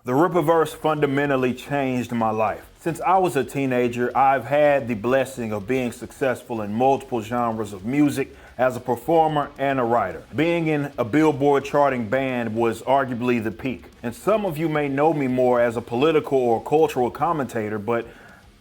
The Rippaverse fundamentally changed my life. Since I was a teenager, I've had the blessing of being successful in multiple genres of music as a performer and a writer. Being in a Billboard charting band was arguably the peak. And some of you may know me more as a political or cultural commentator, but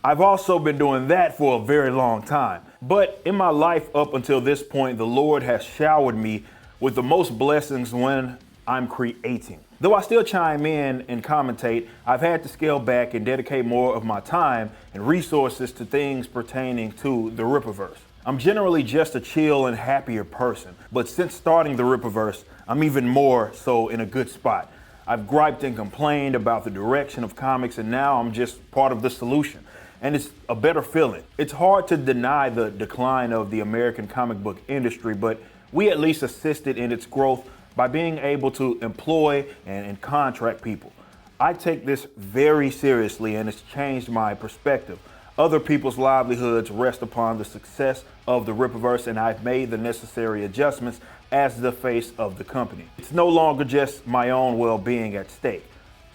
I've also been doing that for a very long time. But in my life up until this point, the Lord has showered me with the most blessings when I'm creating. Though I still chime in and commentate, I've had to scale back and dedicate more of my time and resources to things pertaining to the Rippaverse. I'm generally just a chill and happier person, but since starting the Rippaverse, I'm even more so in a good spot. I've griped and complained about the direction of comics, and now I'm just part of the solution. And it's a better feeling. It's hard to deny the decline of the American comic book industry, but we at least assisted in its growth by being able to employ and contract people. I take this very seriously, and it's changed my perspective. Other people's livelihoods rest upon the success of the Rippaverse, and I've made the necessary adjustments as the face of the company. It's no longer just my own well-being at stake.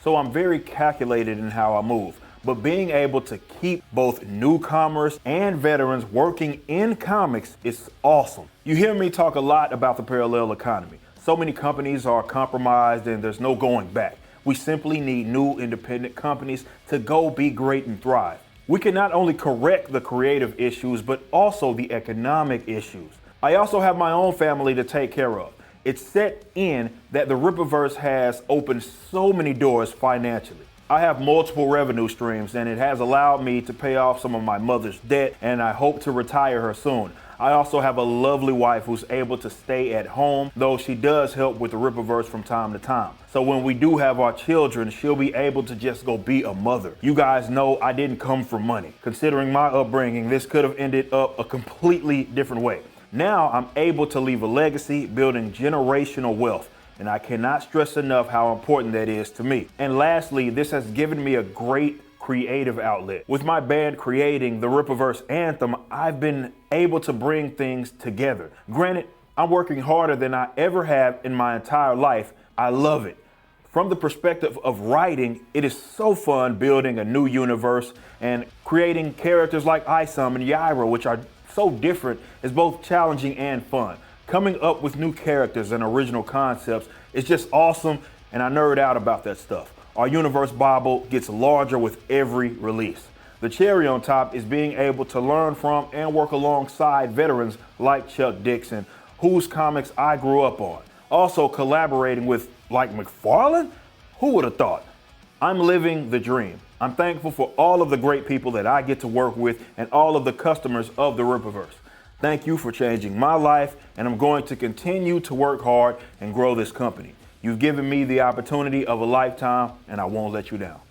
So I'm very calculated in how I move. But being able to keep both newcomers and veterans working in comics is awesome. You hear me talk a lot about the parallel economy. So many companies are compromised and there's no going back. We simply need new independent companies to go be great and thrive. We can not only correct the creative issues, but also the economic issues. I also have my own family to take care of. It's set in that the Rippaverse has opened so many doors financially. I have multiple revenue streams, and it has allowed me to pay off some of my mother's debt, and I hope to retire her soon. I also have a lovely wife who's able to stay at home, though she does help with the Rippaverse from time to time. So when we do have our children, she'll be able to just go be a mother. You guys know I didn't come from money. Considering my upbringing, this could have ended up a completely different way. Now I'm able to leave a legacy, building generational wealth. And I cannot stress enough how important that is to me. And lastly, this has given me a great creative outlet. With my band creating the Rippaverse anthem, I've been able to bring things together. Granted, I'm working harder than I ever have in my entire life. I love it. From the perspective of writing, it is so fun building a new universe, and creating characters like Isam and Yaira, which are so different, is both challenging and fun. Coming up with new characters and original concepts is just awesome, and I nerd out about that stuff. Our universe Bible gets larger with every release. The cherry on top is being able to learn from and work alongside veterans like Chuck Dixon, whose comics I grew up on. Also collaborating with like McFarlane? Who would have thought? I'm living the dream. I'm thankful for all of the great people that I get to work with and all of the customers of the Rippaverse. Thank you for changing my life, and I'm going to continue to work hard and grow this company. You've given me the opportunity of a lifetime, and I won't let you down.